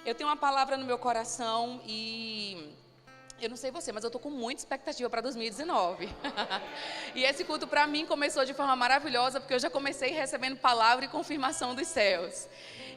Eu tenho uma palavra no meu coração e eu não sei você, mas eu estou com muita expectativa para 2019. E esse culto para mim começou de forma maravilhosa, porque eu já comecei recebendo palavra e confirmação dos céus.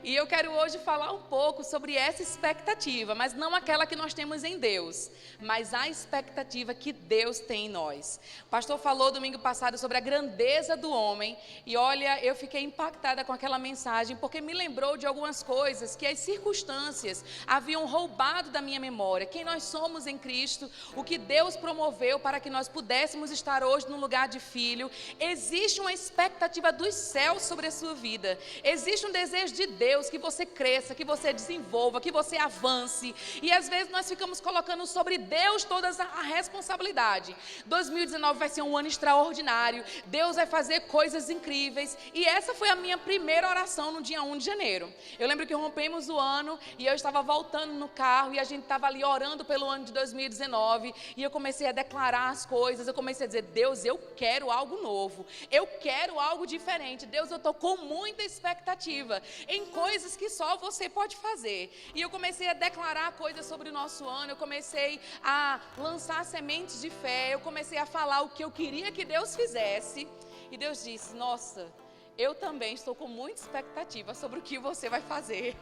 E eu quero hoje falar um pouco sobre essa expectativa, mas não aquela que nós temos em Deus, mas a expectativa que Deus tem em nós. O pastor falou domingo passado sobre a grandeza do homem, e olha, eu fiquei impactada com aquela mensagem, porque me lembrou de algumas coisas que as circunstâncias haviam roubado da minha memória. Quem nós somos em Cristo, o que Deus promoveu para que nós pudéssemos estar hoje no lugar de filho. Existe uma expectativa dos céus sobre a sua vida, existe um desejo de Deus que você cresça, que você desenvolva, que você avance, e às vezes nós ficamos colocando sobre Deus toda a responsabilidade. 2019 vai ser um ano extraordinário, Deus vai fazer coisas incríveis, e essa foi a minha primeira oração no dia 1 de janeiro. Eu lembro que rompemos o ano, e eu estava voltando no carro, e a gente estava ali orando pelo ano de 2019, e eu comecei a declarar as coisas, eu comecei a dizer: Deus, eu quero algo novo, eu quero algo diferente, Deus, eu estou com muita expectativa em coisas que só você pode fazer. E eu comecei a declarar coisas sobre o nosso ano, eu comecei a lançar sementes de fé, eu comecei a falar o que eu queria que Deus fizesse, e Deus disse: nossa, eu também estou com muita expectativa sobre o que você vai fazer.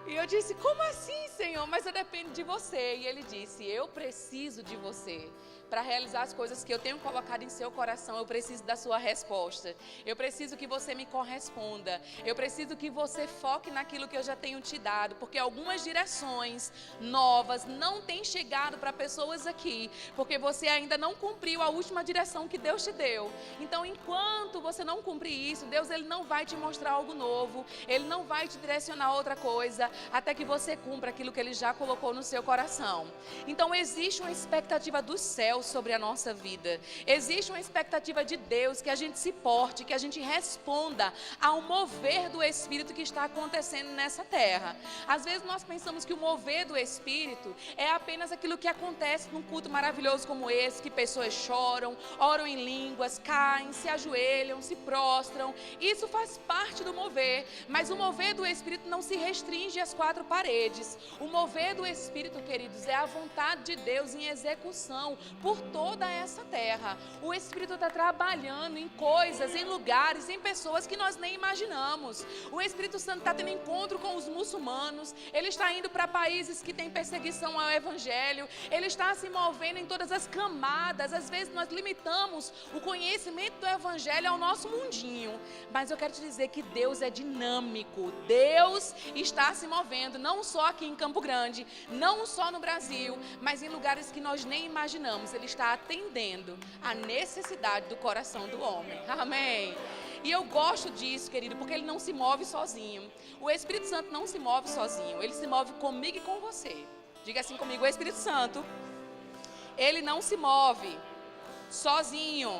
E eu disse: como assim, Senhor? Mas eu dependo de você. E Ele disse: eu preciso de você. Para realizar as coisas que eu tenho colocado em seu coração, eu preciso da sua resposta. Eu preciso que você me corresponda. Eu preciso que você foque naquilo que eu já tenho te dado, porque algumas direções novas não têm chegado para pessoas aqui, porque você ainda não cumpriu a última direção que Deus te deu. Então, enquanto você não cumprir isso, Deus, Ele não vai te mostrar algo novo, Ele não vai te direcionar a outra coisa, até que você cumpra aquilo que Ele já colocou no seu coração. Então, existe uma expectativa do céu sobre a nossa vida. Existe uma expectativa de Deus que a gente se porte, que a gente responda ao mover do Espírito que está acontecendo nessa terra. Às vezes nós pensamos que o mover do Espírito é apenas aquilo que acontece num culto maravilhoso como esse, que pessoas choram, oram em línguas, caem, se ajoelham, se prostram. Isso faz parte do mover, mas o mover do Espírito não se restringe às quatro paredes. O mover do Espírito, queridos, é a vontade de Deus em execução por toda essa terra. O Espírito está trabalhando em coisas, em lugares, em pessoas que nós nem imaginamos. O Espírito Santo está tendo encontro com os muçulmanos, ele está indo para países que têm perseguição ao Evangelho, ele está se movendo em todas as camadas. Às vezes nós limitamos o conhecimento do Evangelho ao nosso mundinho, mas eu quero te dizer que Deus é dinâmico. Deus está se movendo, não só aqui em Campo Grande, não só no Brasil, mas em lugares que nós nem imaginamos. Ele está atendendo a necessidade do coração do homem. Amém? E eu gosto disso, querido, porque Ele não se move sozinho. O Espírito Santo não se move sozinho. Ele se move comigo e com você. Diga assim comigo: o Espírito Santo, Ele não se move sozinho.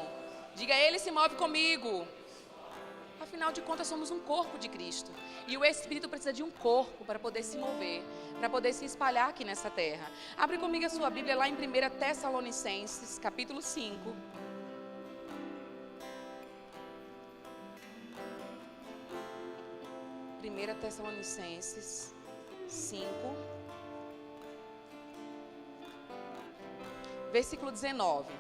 Diga: Ele se move comigo. Afinal de contas, somos um corpo de Cristo. E o Espírito precisa de um corpo para poder se mover, para poder se espalhar aqui nessa terra. Abre comigo a sua Bíblia lá em 1 Tessalonicenses, capítulo 5. 1 Tessalonicenses 5, versículo 19.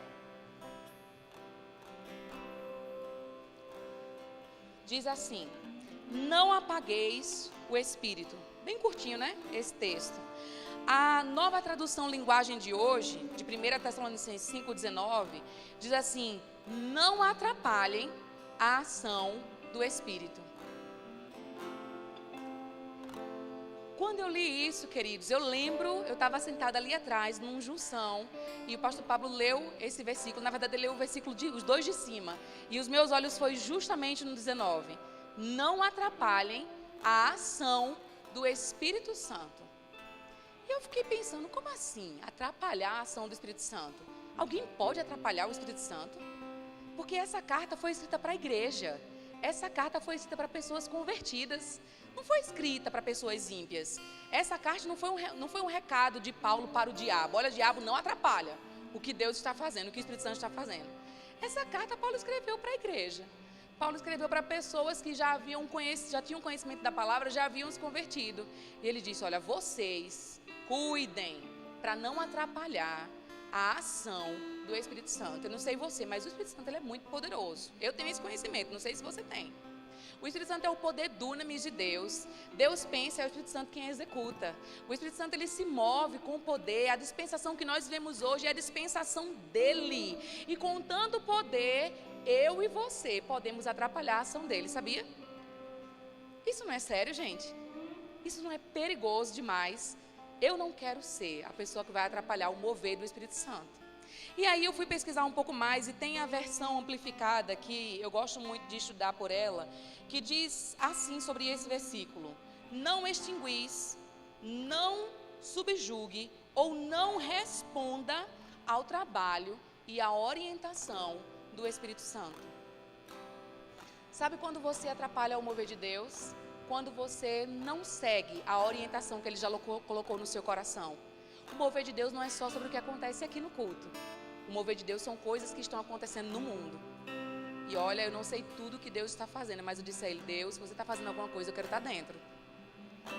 Diz assim: não apagueis o Espírito. Bem curtinho, né? Esse texto. A nova tradução linguagem de hoje, de 1 Tessalonicenses 5,19, diz assim: não atrapalhem a ação do Espírito. Quando eu li isso, queridos, eu lembro, eu estava sentada ali atrás, num junção, e o pastor Pablo leu esse versículo. Na verdade, ele leu o versículo, os dois de cima, e os meus olhos foi justamente no 19. Não atrapalhem a ação do Espírito Santo. E eu fiquei pensando: como assim atrapalhar a ação do Espírito Santo? Alguém pode atrapalhar o Espírito Santo? Porque essa carta foi escrita para a igreja. Essa carta foi escrita para pessoas convertidas. Não foi escrita para pessoas ímpias. Essa carta não foi um recado de Paulo para o diabo. Olha, diabo, não atrapalha o que Deus está fazendo, o que o Espírito Santo está fazendo. Essa carta Paulo escreveu para a igreja. Paulo escreveu para pessoas que já tinham conhecimento da palavra, já haviam se convertido. E ele disse, olha, vocês cuidem para não atrapalhar a ação do Espírito Santo. Eu não sei você, mas o Espírito Santo ele é muito poderoso. Eu tenho esse conhecimento, não sei se você tem. O Espírito Santo é o poder dunamis de Deus. Deus pensa, é o Espírito Santo quem executa. O Espírito Santo ele se move com poder. A dispensação que nós vemos hoje é a dispensação dele. E com tanto poder, eu e você podemos atrapalhar a ação dele, sabia? Isso não é sério, gente? Isso não é perigoso demais? Eu não quero ser a pessoa que vai atrapalhar o mover do Espírito Santo. E aí eu fui pesquisar um pouco mais e tem a versão amplificada que eu gosto muito de estudar por ela, que diz assim sobre esse versículo: não extinguis, não subjugue ou não responda ao trabalho e à orientação do Espírito Santo. Sabe quando você atrapalha o mover de Deus? Quando você não segue a orientação que Ele já colocou no seu coração. O mover de Deus não é só sobre o que acontece aqui no culto. O mover de Deus são coisas que estão acontecendo no mundo. E olha, eu não sei tudo que Deus está fazendo, mas eu disse a Ele, Deus, se você está fazendo alguma coisa, eu quero estar dentro.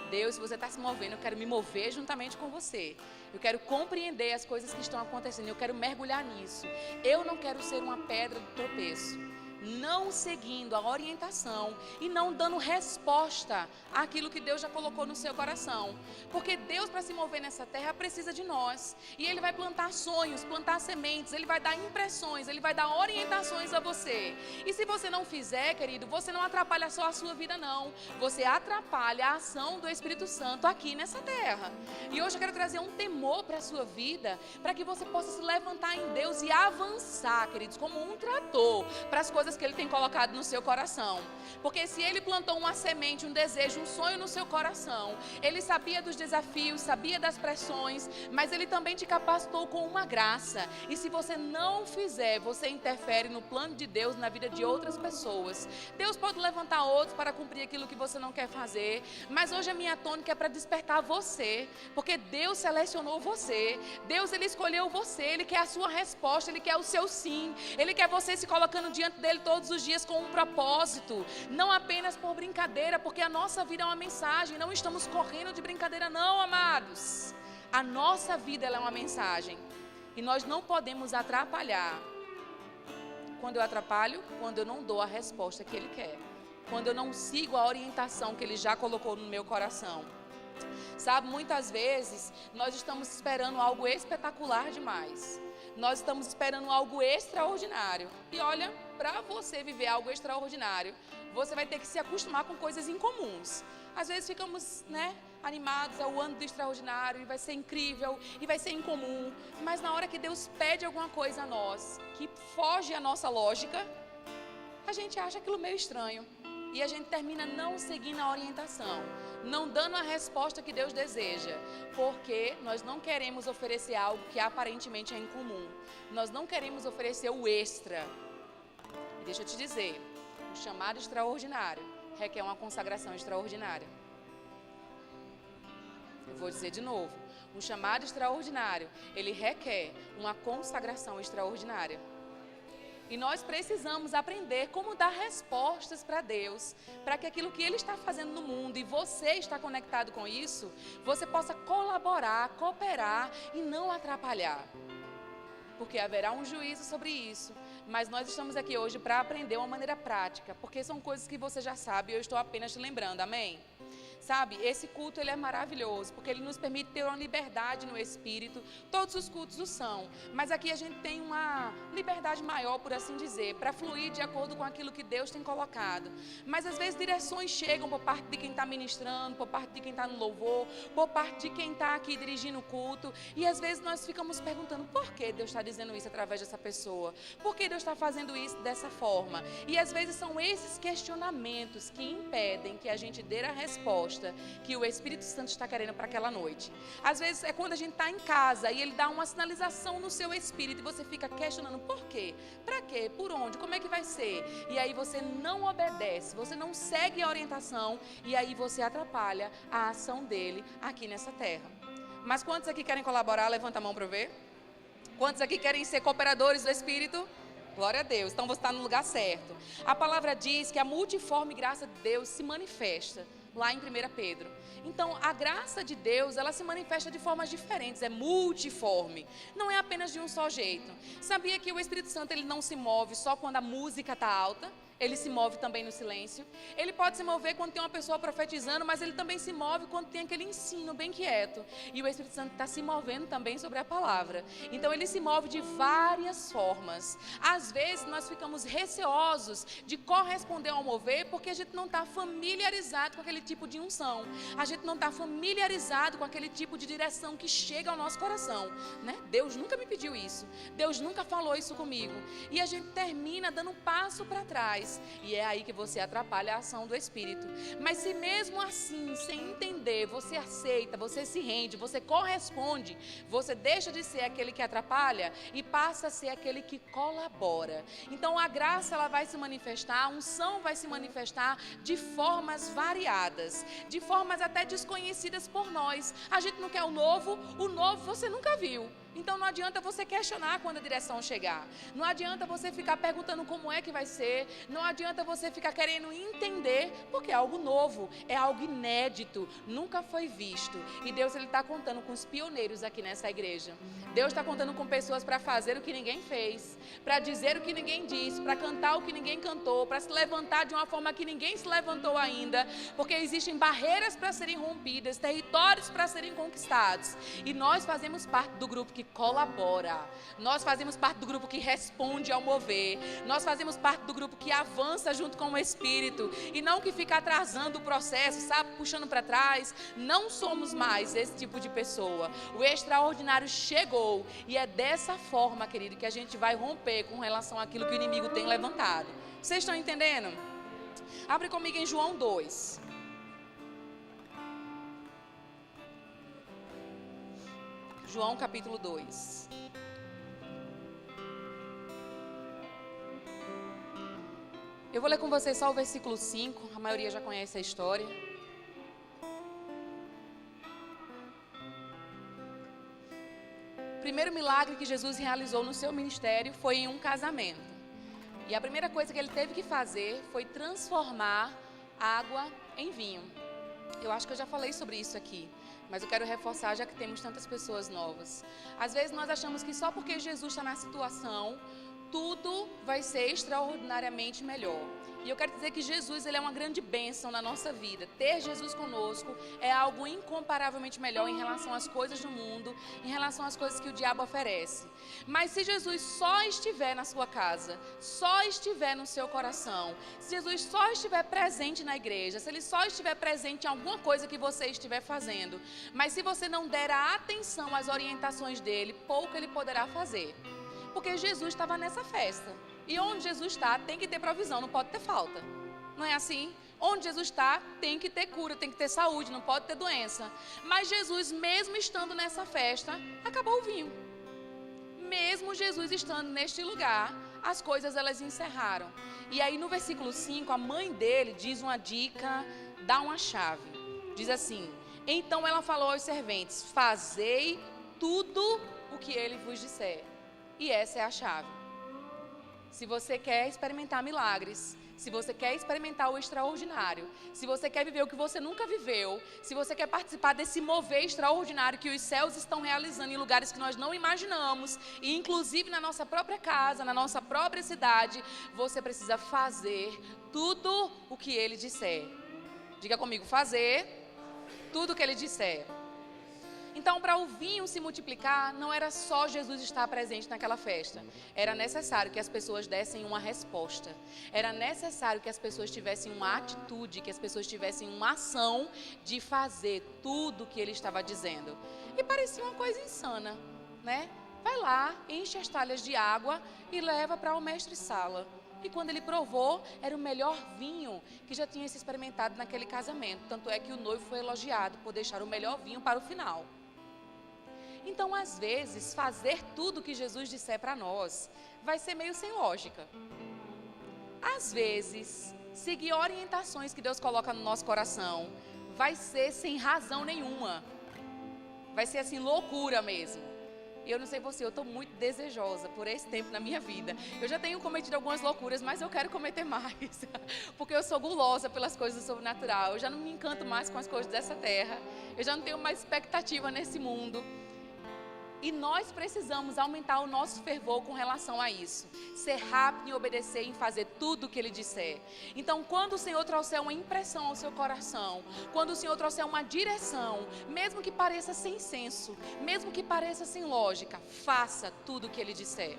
Deus, se você está se movendo, eu quero me mover juntamente com você. Eu quero compreender as coisas que estão acontecendo, eu quero mergulhar nisso. Eu não quero ser uma pedra de tropeço. Não seguindo a orientação e não dando resposta àquilo que Deus já colocou no seu coração. Porque Deus, para se mover nessa terra, precisa de nós. E Ele vai plantar sonhos, plantar sementes, Ele vai dar impressões, Ele vai dar orientações a você. E se você não fizer, querido, você não atrapalha só a sua vida, não. Você atrapalha a ação do Espírito Santo aqui nessa terra. E hoje eu quero trazer um temor para a sua vida, para que você possa se levantar em Deus e avançar, queridos, como um trator, para as coisas que Ele tem colocado no seu coração. Porque se Ele plantou uma semente, um desejo, um sonho no seu coração, Ele sabia dos desafios, sabia das pressões, mas Ele também te capacitou com uma graça. E se você não fizer, você interfere no plano de Deus na vida de outras pessoas. Deus pode levantar outros para cumprir aquilo que você não quer fazer, mas hoje a minha tônica é para despertar você, porque Deus selecionou você. Deus, Ele escolheu você, Ele quer a sua resposta, Ele quer o seu sim, Ele quer você se colocando diante dEle todos os dias com um propósito, não apenas por brincadeira, porque a nossa vida é uma mensagem, não estamos correndo de brincadeira não, amados. A nossa vida ela é uma mensagem e nós não podemos atrapalhar. Quando eu atrapalho, quando eu não dou a resposta que Ele quer, quando eu não sigo a orientação que Ele já colocou no meu coração. Sabe, muitas vezes nós estamos esperando algo espetacular demais. Nós estamos esperando algo extraordinário. E olha, para você viver algo extraordinário, você vai ter que se acostumar com coisas incomuns. Às vezes ficamos, animados, é o ano do extraordinário, e vai ser incrível, e vai ser incomum. Mas na hora que Deus pede alguma coisa a nós, que foge à nossa lógica, a gente acha aquilo meio estranho. E a gente termina não seguindo a orientação, não dando a resposta que Deus deseja, porque nós não queremos oferecer algo que aparentemente é incomum. Nós não queremos oferecer o extra. E deixa eu te dizer, um chamado extraordinário requer uma consagração extraordinária. Eu vou dizer de novo, um chamado extraordinário, ele requer uma consagração extraordinária. E nós precisamos aprender como dar respostas para Deus, para que aquilo que Ele está fazendo no mundo e você está conectado com isso, você possa colaborar, cooperar e não atrapalhar. Porque haverá um juízo sobre isso, mas nós estamos aqui hoje para aprender uma maneira prática, porque são coisas que você já sabe e eu estou apenas te lembrando, amém? Sabe, esse culto ele é maravilhoso, porque ele nos permite ter uma liberdade no Espírito. Todos os cultos o são, mas aqui a gente tem uma liberdade maior, por assim dizer, para fluir de acordo com aquilo que Deus tem colocado. Mas às vezes direções chegam por parte de quem está ministrando, por parte de quem está no louvor, por parte de quem está aqui dirigindo o culto. E às vezes nós ficamos perguntando, por que Deus está dizendo isso através dessa pessoa? Por que Deus está fazendo isso dessa forma? E às vezes são esses questionamentos que impedem que a gente dê a resposta que o Espírito Santo está querendo para aquela noite. Às vezes é quando a gente está em casa e Ele dá uma sinalização no seu espírito e você fica questionando por quê? Para quê? Por onde? Como é que vai ser? E aí você não obedece, você não segue a orientação e aí você atrapalha a ação dEle aqui nessa terra. Mas quantos aqui querem colaborar? Levanta a mão para eu ver. Quantos aqui querem ser cooperadores do Espírito? Glória a Deus. Então você está no lugar certo. A palavra diz que a multiforme graça de Deus se manifesta lá em 1 Pedro. Então, a graça de Deus, ela se manifesta de formas diferentes, é multiforme. Não é apenas de um só jeito. Sabia que o Espírito Santo, ele não se move só quando a música está alta? Ele se move também no silêncio. Ele pode se mover quando tem uma pessoa profetizando, mas ele também se move quando tem aquele ensino bem quieto. E o Espírito Santo está se movendo também sobre a palavra. Então, ele se move de várias formas. Às vezes, nós ficamos receosos de corresponder ao mover, porque a gente não está familiarizado com aquele tipo de unção. A gente não está familiarizado com aquele tipo de direção que chega ao nosso coração, né? Deus nunca me pediu isso. Deus nunca falou isso comigo. E a gente termina dando um passo para trás. E é aí que você atrapalha a ação do Espírito. Mas se mesmo assim, sem entender, você aceita, você se rende, você corresponde, você deixa de ser aquele que atrapalha e passa a ser aquele que colabora. Então a graça, ela vai se manifestar, a unção vai se manifestar de formas variadas, de formas até desconhecidas por nós. A gente não quer o novo você nunca viu. Então não adianta você questionar quando a direção chegar. Não adianta você ficar perguntando como é que vai ser. Não adianta você ficar querendo entender, porque é algo novo, é algo inédito, nunca foi visto. E Deus, ele está contando com os pioneiros aqui nessa igreja. Deus está contando com pessoas para fazer o que ninguém fez, para dizer o que ninguém disse, para cantar o que ninguém cantou, para se levantar de uma forma que ninguém se levantou ainda, porque existem barreiras para serem rompidas, territórios para serem conquistados. E nós fazemos parte do grupo que colabora. Nós fazemos parte do grupo que responde ao mover. Nós fazemos parte do grupo que avança junto com o Espírito e não que fica atrasando o processo, sabe, puxando para trás. Não somos mais esse tipo de pessoa. O extraordinário chegou e é dessa forma, querido, que a gente vai romper com relação àquilo que o inimigo tem levantado. Vocês estão entendendo? Abre comigo em João 2. João capítulo 2. Eu vou ler com vocês só o versículo 5, a maioria já conhece a história. O primeiro milagre que Jesus realizou no seu ministério foi em um casamento. E a primeira coisa que ele teve que fazer foi transformar água em vinho. Eu acho que eu já falei sobre isso aqui, mas eu quero reforçar, já que temos tantas pessoas novas. Às vezes nós achamos que só porque Jesus está na situação, tudo vai ser extraordinariamente melhor. E eu quero dizer que Jesus, ele é uma grande bênção na nossa vida. Ter Jesus conosco é algo incomparavelmente melhor em relação às coisas do mundo, em relação às coisas que o diabo oferece. Mas se Jesus só estiver na sua casa, só estiver no seu coração, se Jesus só estiver presente na igreja, se ele só estiver presente em alguma coisa que você estiver fazendo, mas se você não der a atenção às orientações dele, pouco ele poderá fazer. Porque Jesus estava nessa festa. E onde Jesus está, tem que ter provisão, não pode ter falta. Não é assim? Onde Jesus está, tem que ter cura, tem que ter saúde, não pode ter doença. Mas Jesus, mesmo estando nessa festa, acabou o vinho. Mesmo Jesus estando neste lugar, as coisas elas encerraram. E aí no versículo 5, a mãe dele diz uma dica, dá uma chave. Diz assim: então ela falou aos serventes: fazei tudo o que ele vos disser. E essa é a chave. Se você quer experimentar milagres, se você quer experimentar o extraordinário, se você quer viver o que você nunca viveu, se você quer participar desse mover extraordinário que os céus estão realizando em lugares que nós não imaginamos, e inclusive na nossa própria casa, na nossa própria cidade, você precisa fazer tudo o que ele disser. Diga comigo: fazer tudo o que ele disser. Então, para o vinho se multiplicar, não era só Jesus estar presente naquela festa. Era necessário que as pessoas dessem uma resposta. Era necessário que as pessoas tivessem uma atitude, que as pessoas tivessem uma ação de fazer tudo o que ele estava dizendo. E parecia uma coisa insana, né? Vai lá, enche as talhas de água e leva para o mestre-sala. E quando ele provou, era o melhor vinho que já tinha se experimentado naquele casamento. Tanto é que o noivo foi elogiado por deixar o melhor vinho para o final. Então, às vezes, fazer tudo que Jesus disser para nós vai ser meio sem lógica. Às vezes, seguir orientações que Deus coloca no nosso coração vai ser sem razão nenhuma. Vai ser assim, loucura mesmo. E eu não sei você, eu estou muito desejosa por esse tempo na minha vida. Eu já tenho cometido algumas loucuras, mas eu quero cometer mais. Porque eu sou gulosa pelas coisas do sobrenatural. Eu já não me encanto mais com as coisas dessa terra. Eu já não tenho mais expectativa nesse mundo. E nós precisamos aumentar o nosso fervor com relação a isso. Ser rápido em obedecer e em fazer tudo o que Ele disser. Então, quando o Senhor trouxer uma impressão ao seu coração, quando o Senhor trouxer uma direção, mesmo que pareça sem senso, mesmo que pareça sem lógica, faça tudo o que Ele disser.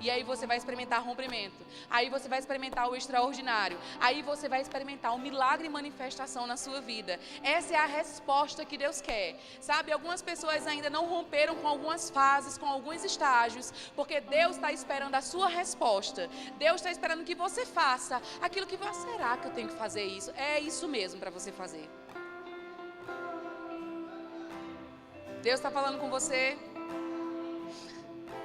E aí você vai experimentar rompimento. Aí você vai experimentar o extraordinário. Aí você vai experimentar o milagre e manifestação na sua vida. Essa é a resposta que Deus quer. Sabe, algumas pessoas ainda não romperam com algumas fases, com alguns estágios, porque Deus está esperando a sua resposta. Deus está esperando que você faça aquilo que você... Será que eu tenho que fazer isso? É isso mesmo para você fazer. Deus está falando com você.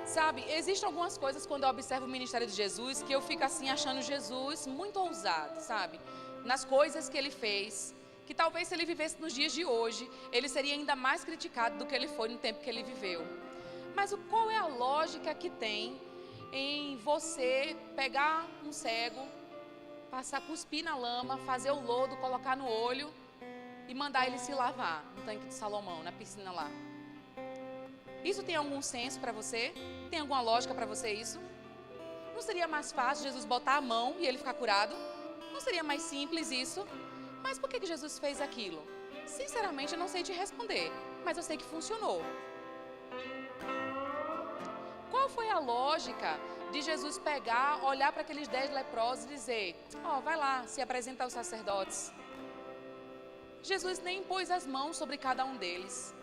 Sabe, existem algumas coisas quando eu observo o ministério de Jesus que eu fico assim achando Jesus muito ousado, sabe? Nas coisas que Ele fez, que talvez se Ele vivesse nos dias de hoje, Ele seria ainda mais criticado do que Ele foi no tempo que Ele viveu. Mas qual é a lógica que tem em você pegar um cego, passar, cuspir na lama, fazer o lodo, colocar no olho e mandar ele se lavar no tanque de Salomão, na piscina lá? Isso tem algum senso para você? Tem alguma lógica para você isso? Não seria mais fácil Jesus botar a mão e ele ficar curado? Não seria mais simples isso? Mas por que Jesus fez aquilo? Sinceramente, eu não sei te responder, mas eu sei que funcionou. Qual foi a lógica de Jesus pegar, olhar para aqueles 10 leprosos e dizer: ó, vai lá, se apresenta aos sacerdotes? Jesus nem pôs as mãos sobre cada um deles.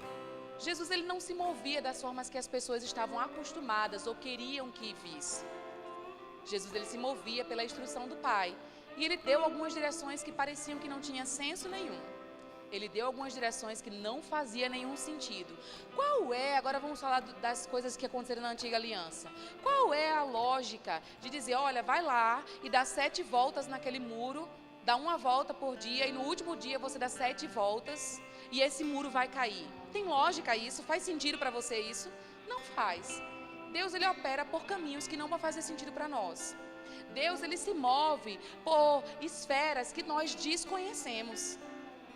Jesus, ele não se movia das formas que as pessoas estavam acostumadas ou queriam que visse. Jesus, ele se movia pela instrução do Pai. E ele deu algumas direções que pareciam que não tinha senso nenhum. Ele deu algumas direções que não fazia nenhum sentido. Qual é, agora vamos falar das coisas que aconteceram na Antiga Aliança. Qual é a lógica de dizer, olha, vai lá e dá 7 voltas naquele muro, dá uma volta por dia e no último dia você dá 7 voltas e esse muro vai cair? Tem lógica isso? Faz sentido para você isso? Não faz. Deus, ele opera por caminhos que não vão fazer sentido para nós. Deus, ele se move por esferas que nós desconhecemos.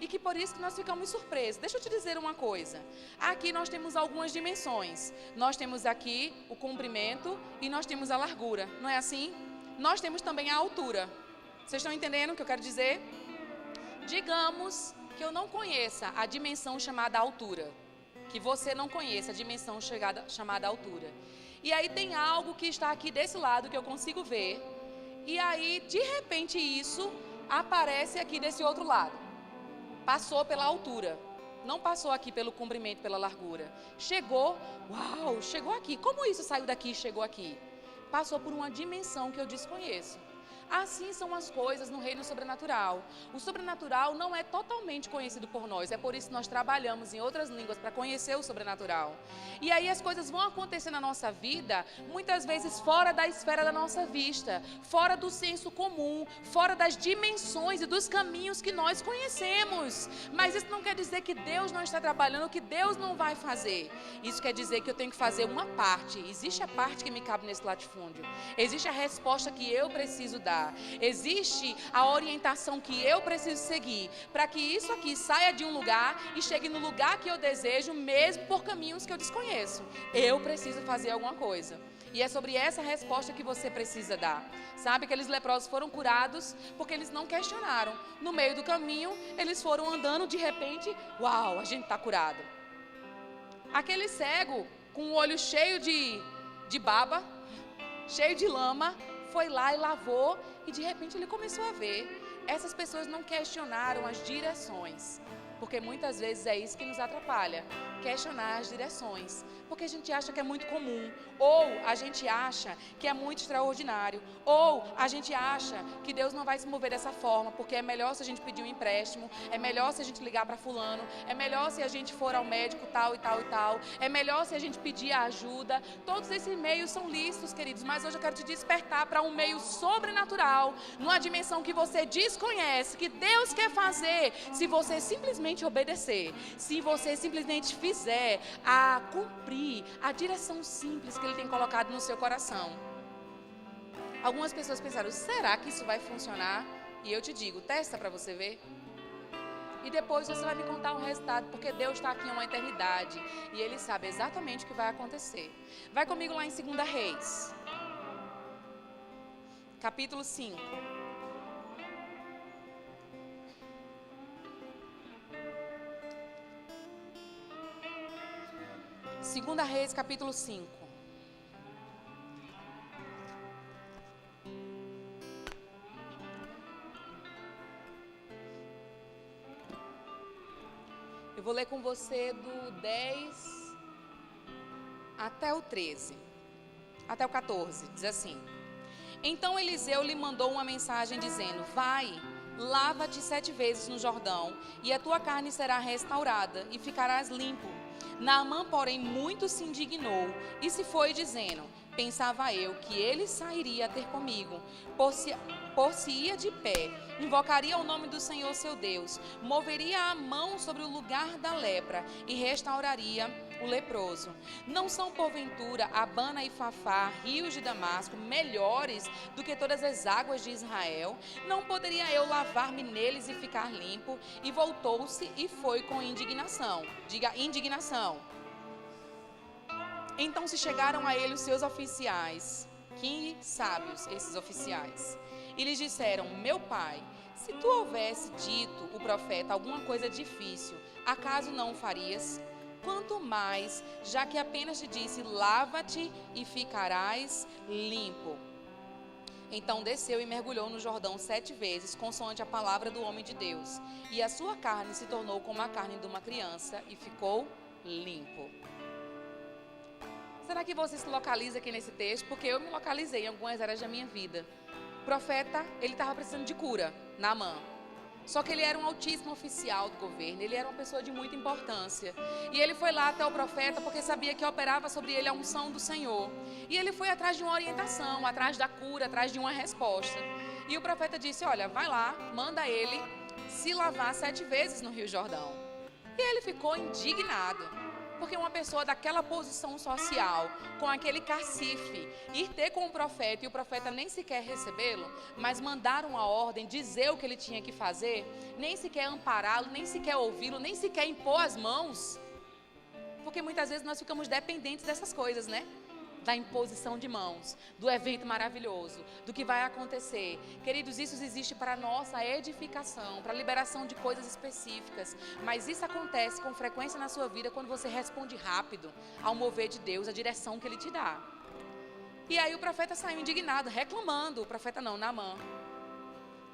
E que por isso que nós ficamos surpresos. Deixa eu te dizer uma coisa. Aqui nós temos algumas dimensões. Nós temos aqui o comprimento e nós temos a largura. Não é assim? Nós temos também a altura. Vocês estão entendendo o que eu quero dizer? Digamos que eu não conheça a dimensão chamada altura. Que você não conheça a dimensão chamada altura. E aí tem algo que está aqui desse lado que eu consigo ver. E aí, de repente, isso aparece aqui desse outro lado. Passou pela altura. Não passou aqui pelo comprimento, pela largura. Chegou, uau, chegou aqui. Como isso saiu daqui e chegou aqui? Passou por uma dimensão que eu desconheço. Assim são as coisas no reino sobrenatural. O sobrenatural não é totalmente conhecido por nós. É por isso que nós trabalhamos em outras línguas para conhecer o sobrenatural. E aí as coisas vão acontecer na nossa vida, muitas vezes fora da esfera da nossa vista, fora do senso comum, fora das dimensões e dos caminhos que nós conhecemos. Mas isso não quer dizer que Deus não está trabalhando, que Deus não vai fazer. Isso quer dizer que eu tenho que fazer uma parte. Existe a parte que me cabe nesse latifúndio. Existe a resposta que eu preciso dar. Existe a orientação que eu preciso seguir para que isso aqui saia de um lugar e chegue no lugar que eu desejo, mesmo por caminhos que eu desconheço. Eu preciso fazer alguma coisa. E é sobre essa resposta que você precisa dar. Sabe, aqueles leprosos foram curados porque eles não questionaram. No meio do caminho, eles foram andando, de repente, uau, a gente está curado. Aquele cego, com o olho cheio de baba, cheio de lama, foi lá e lavou e de repente ele começou a ver. Essas pessoas não questionaram as direções, porque muitas vezes é isso que nos atrapalha, questionar as direções, porque a gente acha que é muito comum, ou a gente acha que é muito extraordinário, ou a gente acha que Deus não vai se mover dessa forma, porque é melhor se a gente pedir um empréstimo, é melhor se a gente ligar para fulano, é melhor se a gente for ao médico tal e tal e tal, é melhor se a gente pedir ajuda. Todos esses meios são lícitos, queridos, mas hoje eu quero te despertar para um meio sobrenatural, numa dimensão que você desconhece, que Deus quer fazer, se você simplesmente simplesmente obedecer, se você simplesmente fizer cumprir a direção simples que Ele tem colocado no seu coração. Algumas pessoas pensaram, será que isso vai funcionar? E eu te digo, testa para você ver. E depois você vai me contar o resultado, porque Deus está aqui há uma eternidade e Ele sabe exatamente o que vai acontecer. Vai comigo lá em 2 Reis, capítulo 5. Segunda Reis, capítulo 5. Eu vou ler com você do 10 até o 13, até o 14, diz assim. Então Eliseu lhe mandou uma mensagem dizendo, vai, lava-te 7 vezes no Jordão, e a tua carne será restaurada, e ficarás limpo. Naamã, porém, muito se indignou, e se foi dizendo, pensava eu que ele sairia a ter comigo, por-se-ia de pé, invocaria o nome do Senhor seu Deus, moveria a mão sobre o lugar da lepra e restauraria o leproso. Não são porventura Abana e Fafá, rios de Damasco, melhores do que todas as águas de Israel? Não poderia eu lavar-me neles e ficar limpo? E voltou-se e foi com indignação. Diga indignação. Então se chegaram a ele os seus oficiais, que sábios esses oficiais, e lhes disseram, meu pai, se tu houvesse dito o profeta alguma coisa difícil, acaso não o farias? Quanto mais, já que apenas te disse, lava-te e ficarás limpo. Então desceu e mergulhou no Jordão 7 vezes, consoante a palavra do homem de Deus. E a sua carne se tornou como a carne de uma criança e ficou limpo. Será que você se localiza aqui nesse texto? Porque eu me localizei em algumas áreas da minha vida. O profeta, ele estava precisando de cura, Naamã. Só que ele era um altíssimo oficial do governo, ele era uma pessoa de muita importância. E ele foi lá até o profeta porque sabia que operava sobre ele a unção do Senhor. E ele foi atrás de uma orientação, atrás da cura, atrás de uma resposta. E o profeta disse, olha, vai lá, manda ele se lavar 7 vezes no Rio Jordão. E ele ficou indignado. Porque uma pessoa daquela posição social, com aquele cacife, ir ter com o profeta e o profeta nem sequer recebê-lo, mas mandar uma ordem, dizer o que ele tinha que fazer, nem sequer ampará-lo, nem sequer ouvi-lo, nem sequer impor as mãos. Porque muitas vezes nós ficamos dependentes dessas coisas, né? Da imposição de mãos, do evento maravilhoso, do que vai acontecer. Queridos, isso existe para a nossa edificação, para a liberação de coisas específicas. Mas isso acontece com frequência na sua vida quando você responde rápido ao mover de Deus, a direção que Ele te dá. E aí o profeta saiu indignado, reclamando, o profeta não, Naamã,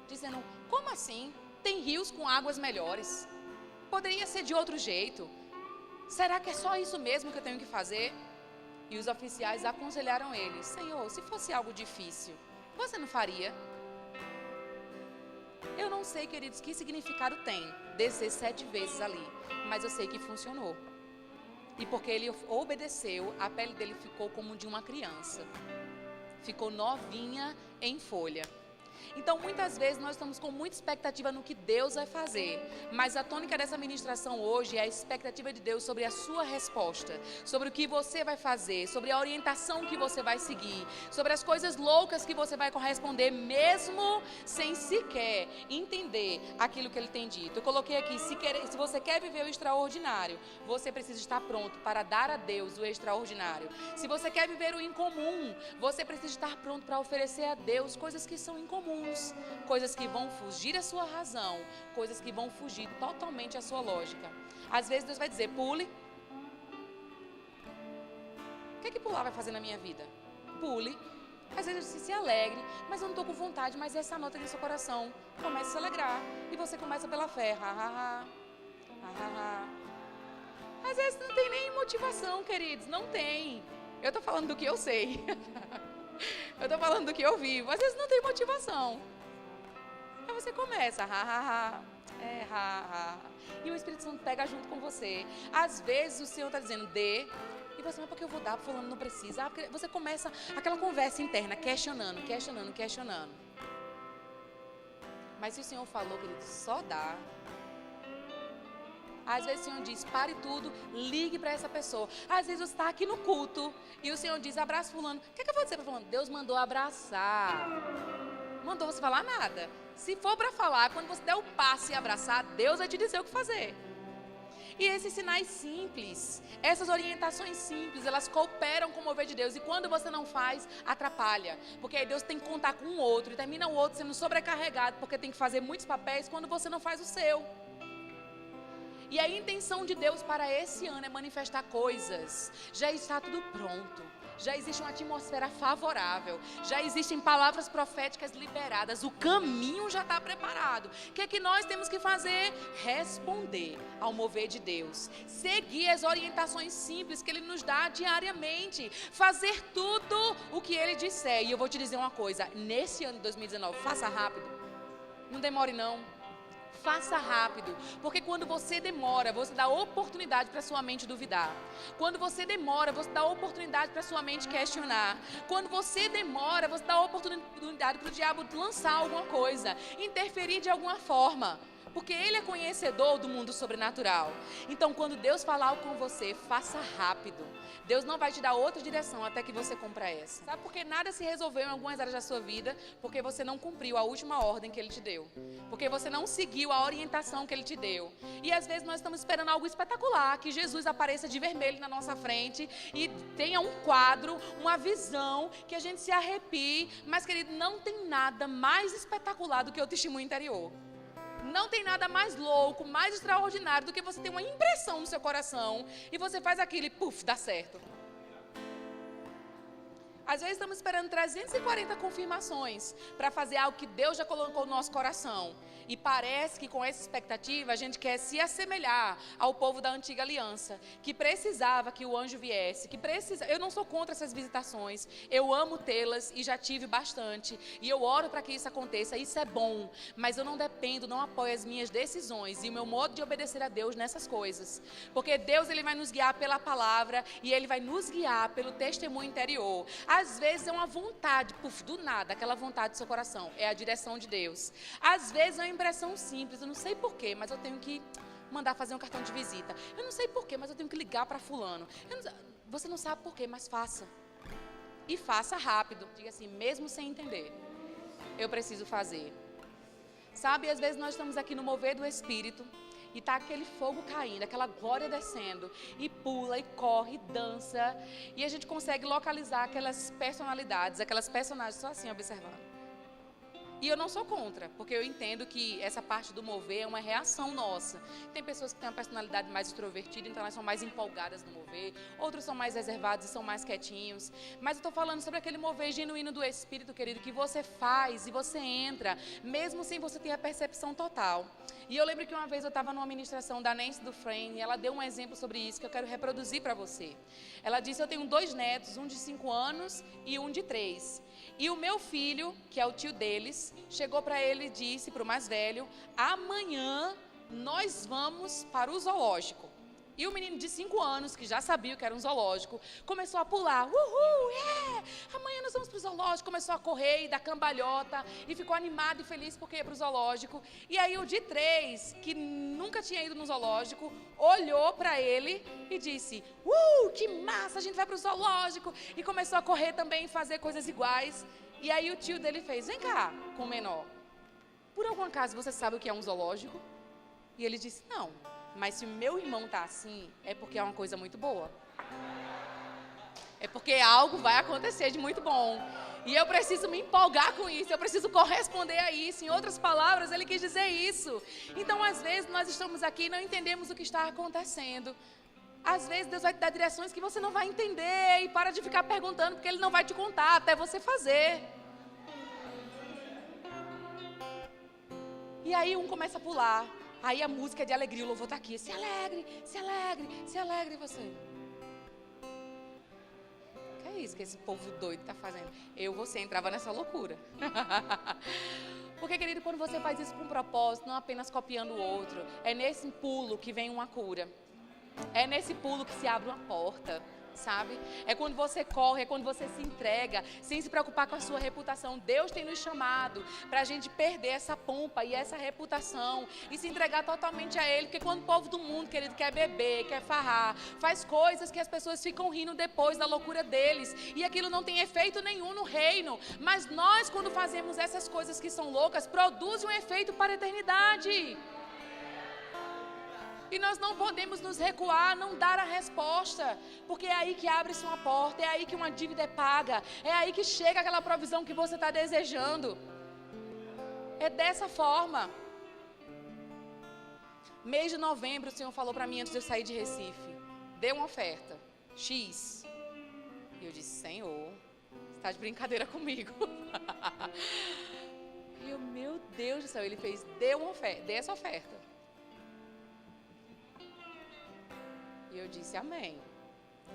dizendo, como assim? Tem rios com águas melhores. Poderia ser de outro jeito. Será que é só isso mesmo que eu tenho que fazer? E os oficiais aconselharam ele, Senhor, se fosse algo difícil, você não faria? Eu não sei, queridos, que significado tem descer 7 vezes ali, mas eu sei que funcionou. E porque ele obedeceu, a pele dele ficou como de uma criança. Ficou novinha em folha. Então, muitas vezes, nós estamos com muita expectativa no que Deus vai fazer. Mas a tônica dessa ministração hoje é a expectativa de Deus sobre a sua resposta. Sobre o que você vai fazer, sobre a orientação que você vai seguir. Sobre as coisas loucas que você vai corresponder, mesmo sem sequer entender aquilo que Ele tem dito. Eu coloquei aqui, se você quer viver o extraordinário, você precisa estar pronto para dar a Deus o extraordinário. Se você quer viver o incomum, você precisa estar pronto para oferecer a Deus coisas que são incomuns. Coisas que vão fugir à sua razão, coisas que vão fugir totalmente à sua lógica. Às vezes Deus vai dizer, pule. O que é que pular vai fazer na minha vida? Pule. Às vezes você se alegre, mas eu não estou com vontade, mas essa nota do seu coração. Comece a se alegrar. E você começa pela fé. Ha, ha, ha. Às vezes não tem nem motivação, queridos. Não tem. Eu estou falando do que eu sei. Eu estou falando do que eu vivo. Às vezes não tem motivação. Aí você começa, e o Espírito Santo pega junto com você. Às vezes o Senhor está dizendo, dê. E você, mas por que eu vou dar? Fulano não precisa. Porque você começa aquela conversa interna, questionando. Mas se o Senhor falou, querido, só dá. Às vezes o Senhor diz, pare tudo, ligue para essa pessoa. Às vezes você está aqui no culto e o Senhor diz, abraça fulano. O que é que eu vou dizer para fulano? Deus mandou abraçar. Mandou você falar nada. Se for para falar, quando você der o passo e abraçar, Deus vai te dizer o que fazer. E esses sinais simples, essas orientações simples, elas cooperam com o mover de Deus. E quando você não faz, atrapalha. Porque aí Deus tem que contar com o outro. E termina o outro sendo sobrecarregado, porque tem que fazer muitos papéis quando você não faz o seu. E a intenção de Deus para esse ano é manifestar coisas. Já está tudo pronto. Já existe uma atmosfera favorável. Já existem palavras proféticas liberadas. O caminho já está preparado. O que é que nós temos que fazer? Responder ao mover de Deus. Seguir as orientações simples que Ele nos dá diariamente. Fazer tudo o que Ele disser. E eu vou te dizer uma coisa. Nesse ano de 2019, faça rápido. Não demore não. Faça rápido, porque quando você demora, você dá oportunidade para sua mente duvidar. Quando você demora, você dá oportunidade para sua mente questionar. Quando você demora, você dá oportunidade para o diabo lançar alguma coisa, interferir de alguma forma. Porque Ele é conhecedor do mundo sobrenatural. Então, quando Deus falar algo com você, faça rápido. Deus não vai te dar outra direção até que você cumpra essa. Sabe por que nada se resolveu em algumas áreas da sua vida? Porque você não cumpriu a última ordem que Ele te deu. Porque você não seguiu a orientação que Ele te deu. E às vezes nós estamos esperando algo espetacular, que Jesus apareça de vermelho na nossa frente e tenha um quadro, uma visão, que a gente se arrepie. Mas, querido, não tem nada mais espetacular do que o testemunho interior. Não tem nada mais louco, mais extraordinário do que você ter uma impressão no seu coração e você faz aquilo e puf, dá certo. Às vezes estamos esperando 340 confirmações para fazer algo que Deus já colocou no nosso coração. E parece que com essa expectativa a gente quer se assemelhar ao povo da antiga aliança, que precisava que o anjo viesse, Eu não sou contra essas visitações, eu amo tê-las e já tive bastante. E eu oro para que isso aconteça, isso é bom. Mas eu não dependo, não apoio as minhas decisões e o meu modo de obedecer a Deus nessas coisas. Porque Deus, Ele vai nos guiar pela palavra e Ele vai nos guiar pelo testemunho interior. Às vezes é uma vontade, do nada, aquela vontade do seu coração, é a direção de Deus. Às vezes é uma impressão simples, eu não sei porquê, mas eu tenho que mandar fazer um cartão de visita. Eu não sei porquê, mas eu tenho que ligar para fulano. Você não sabe porquê, mas faça. E faça rápido. Diga assim, mesmo sem entender, eu preciso fazer. Sabe, às vezes nós estamos aqui no mover do Espírito, e está aquele fogo caindo, aquela glória descendo, e pula, e corre, e dança, e a gente consegue localizar aquelas personalidades, aquelas personagens só assim observando. E eu não sou contra, porque eu entendo que essa parte do mover é uma reação nossa. Tem pessoas que têm uma personalidade mais extrovertida, então elas são mais empolgadas no mover. Outros são mais reservados e são mais quietinhos. Mas eu estou falando sobre aquele mover genuíno do Espírito, querido, que você faz e você entra, mesmo sem você ter a percepção total. E eu lembro que uma vez eu estava numa ministração da Nancy Dufresne e ela deu um exemplo sobre isso que eu quero reproduzir para você. Ela disse, eu tenho 2 netos, um de 5 anos e um de 3. E o meu filho, que é o tio deles, chegou para ele e disse para o mais velho, amanhã nós vamos para o zoológico. E o menino de 5 anos, que já sabia o que era um zoológico, começou a pular. Uhul, yeah! Amanhã nós vamos para o zoológico. Começou a correr e dar cambalhota. E ficou animado e feliz porque ia para o zoológico. E aí o de 3, que nunca tinha ido no zoológico, olhou para ele e disse, que massa, a gente vai para o zoológico. E começou a correr também e fazer coisas iguais. E aí o tio dele fez, vem cá, com o menor. Por algum acaso você sabe o que é um zoológico? E ele disse, não. Mas se o meu irmão está assim, é porque é uma coisa muito boa. É porque algo vai acontecer de muito bom. E eu preciso me empolgar com isso, eu preciso corresponder a isso. Em outras palavras, ele quis dizer isso. Então, às vezes, nós estamos aqui e não entendemos o que está acontecendo. Às vezes, Deus vai te dar direções que você não vai entender. E para de ficar perguntando, porque Ele não vai te contar até você fazer. E aí, um começa a pular. Aí a música é de alegria, o louvor está aqui. Se alegre, se alegre, se alegre. E você? Que é isso que esse povo doido está fazendo? Você entrava nessa loucura. Porque, querido, quando você faz isso com propósito, não apenas copiando o outro, é nesse pulo que vem uma cura. É nesse pulo que se abre uma porta. sabe? É quando você corre, é quando você se entrega, sem se preocupar com a sua reputação. Deus tem nos chamado para a gente perder essa pompa e essa reputação e se entregar totalmente a Ele, porque quando o povo do mundo, querido, quer beber, quer farrar, faz coisas que as pessoas ficam rindo depois da loucura deles, e aquilo não tem efeito nenhum no reino, mas nós, quando fazemos essas coisas que são loucas, produzem um efeito para a eternidade. E nós não podemos nos recuar, não dar a resposta, porque é aí que abre-se uma porta, é aí que uma dívida é paga, é aí que chega aquela provisão que você está desejando. É dessa forma. Mês de novembro, o Senhor falou para mim antes de eu sair de Recife: dê uma oferta, X. E eu disse: Senhor, você está de brincadeira comigo. E eu, meu Deus do céu, Ele fez: dê uma oferta, dê essa oferta. E eu disse: amém,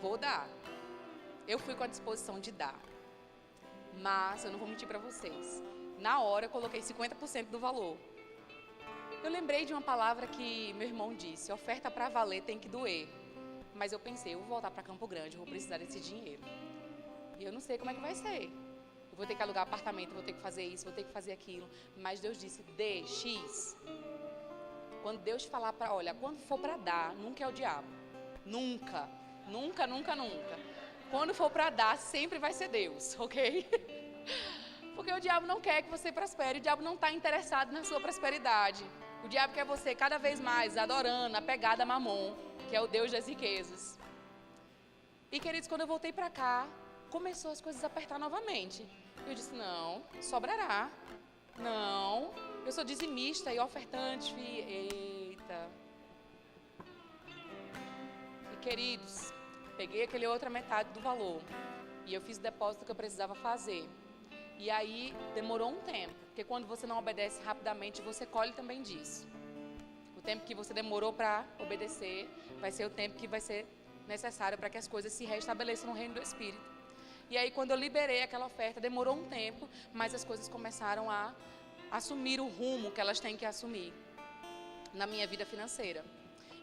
vou dar. Eu fui com a disposição de dar. Mas eu não vou mentir para vocês, na hora eu coloquei 50% do valor. Eu lembrei de uma palavra que meu irmão disse: oferta para valer tem que doer. Mas eu pensei: eu vou voltar para Campo Grande, eu vou precisar desse dinheiro. E eu não sei como é que vai ser. Eu vou ter que alugar apartamento, vou ter que fazer isso, vou ter que fazer aquilo. Mas Deus disse: dê X. Quando Deus falar para, olha, quando for para dar, nunca é o diabo. Nunca, nunca, nunca, nunca. Quando for para dar, sempre vai ser Deus, ok? Porque o diabo não quer que você prospere, o diabo não está interessado na sua prosperidade. O diabo quer você cada vez mais adorando, apegado a Mamon, que é o Deus das riquezas. E, queridos, quando eu voltei para cá, começou as coisas a apertar novamente. Eu disse: não, sobrará. Não, eu sou dizimista e ofertante, filho. Eita. Queridos, peguei aquele outra metade do valor e eu fiz o depósito que eu precisava fazer. E aí demorou um tempo, porque quando você não obedece rapidamente, você colhe também disso. O tempo que você demorou para obedecer vai ser o tempo que vai ser necessário para que as coisas se restabeleçam no reino do Espírito. E aí, quando eu liberei aquela oferta, demorou um tempo, mas as coisas começaram a assumir o rumo que elas têm que assumir na minha vida financeira.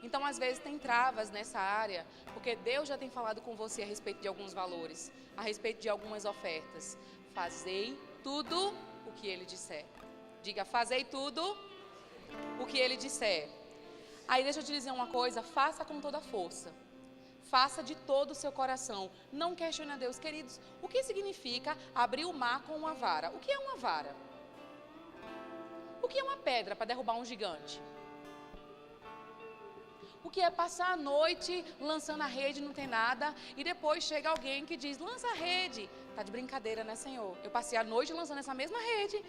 Então, às vezes, tem travas nessa área, porque Deus já tem falado com você a respeito de alguns valores, a respeito de algumas ofertas. Fazei tudo o que Ele disser. Diga: fazei tudo o que Ele disser. Aí, deixa eu te dizer uma coisa: faça com toda a força. Faça de todo o seu coração. Não questione a Deus. Queridos, o que significa abrir o mar com uma vara? O que é uma vara? O que é uma pedra para derrubar um gigante? O que é passar a noite lançando a rede, não tem nada, e depois chega alguém que diz: lança a rede. Tá de brincadeira, né, Senhor? Eu passei a noite lançando essa mesma rede.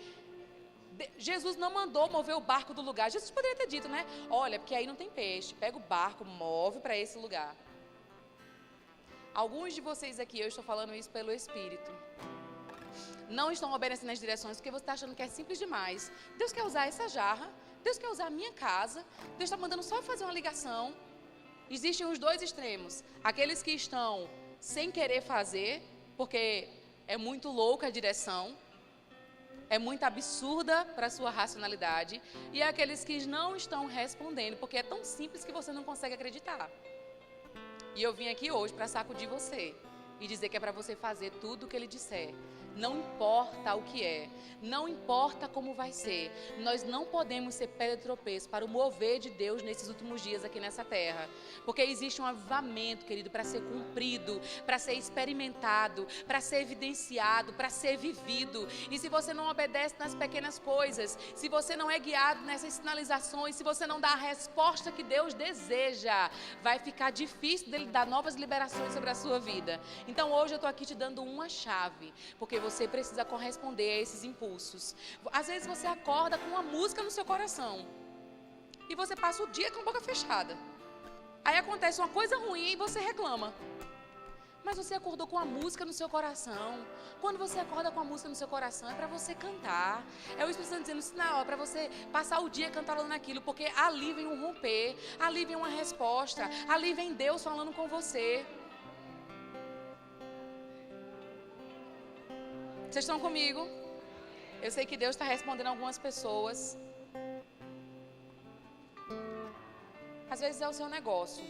Jesus não mandou mover o barco do lugar. Jesus poderia ter dito, né? Olha, porque aí não tem peixe. Pega o barco, move para esse lugar. Alguns de vocês aqui, eu estou falando isso pelo Espírito, não estão obedecendo as direções porque você está achando que é simples demais. Deus quer usar essa jarra, Deus quer usar a minha casa, Deus está mandando só fazer uma ligação. Existem os dois extremos: aqueles que estão sem querer fazer, porque é muito louca a direção, é muito absurda para a sua racionalidade, e aqueles que não estão respondendo, porque é tão simples que você não consegue acreditar. E eu vim aqui hoje para sacudir você e dizer que é para você fazer tudo o que Ele disser. Não importa o que é, não importa como vai ser, nós não podemos ser pedra de tropeço para o mover de Deus nesses últimos dias aqui nessa terra, porque existe um avivamento, querido, para ser cumprido, para ser experimentado, para ser evidenciado, para ser vivido. E se você não obedece nas pequenas coisas, se você não é guiado nessas sinalizações, se você não dá a resposta que Deus deseja, vai ficar difícil dele dar novas liberações sobre a sua vida. Então hoje eu estou aqui te dando uma chave, porque você precisa corresponder a esses impulsos. Às vezes você acorda com uma música no seu coração e você passa o dia com a boca fechada. Aí acontece uma coisa ruim e você reclama. Mas você acordou com a música no seu coração. Quando você acorda com a música no seu coração, é para você cantar. É o Espírito Santo dizendo: sinal, é para você passar o dia cantarolando aquilo, porque ali vem um romper, ali vem uma resposta, ali vem Deus falando com você. Vocês estão comigo? Eu sei que Deus está respondendo a algumas pessoas. Às vezes é o seu negócio.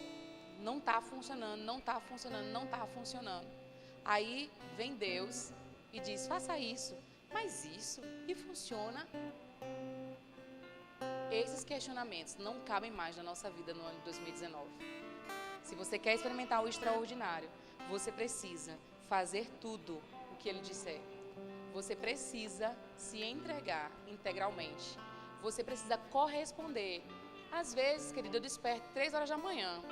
não está funcionando, não está funcionando, não está funcionando. Aí vem Deus e diz, faça isso, mas isso, e funciona? Esses questionamentos não cabem mais na nossa vida no ano de 2019. Se você quer experimentar o extraordinário, você precisa fazer tudo o que Ele disser. Você precisa se entregar integralmente. Você precisa corresponder. Às vezes, querido, eu desperto 3 horas da manhã,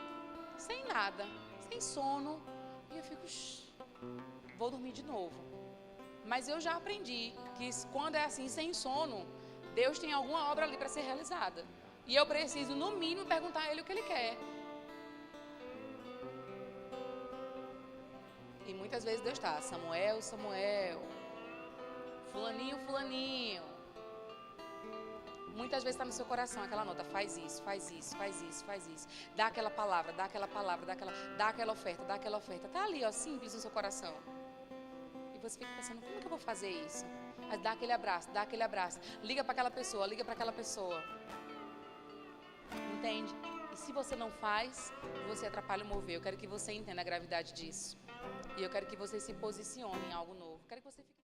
sem nada, sem sono, e eu fico, vou dormir de novo. Mas eu já aprendi que quando é assim, sem sono, Deus tem alguma obra ali para ser realizada. E eu preciso, no mínimo, perguntar a Ele o que Ele quer. E muitas vezes Deus está, Samuel, Samuel, fulaninho, fulaninho. Muitas vezes está no seu coração aquela nota, faz isso, faz isso, faz isso, faz isso. Dá aquela palavra, dá aquela palavra, dá aquela oferta, dá aquela oferta. Está ali, ó, simples no seu coração. E você fica pensando, como que eu vou fazer isso? Mas dá aquele abraço, liga para aquela pessoa, liga para aquela pessoa. Entende? E se você não faz, você atrapalha o mover. Eu quero que você entenda a gravidade disso. E eu quero que você se posicione em algo novo. Quero que você fique...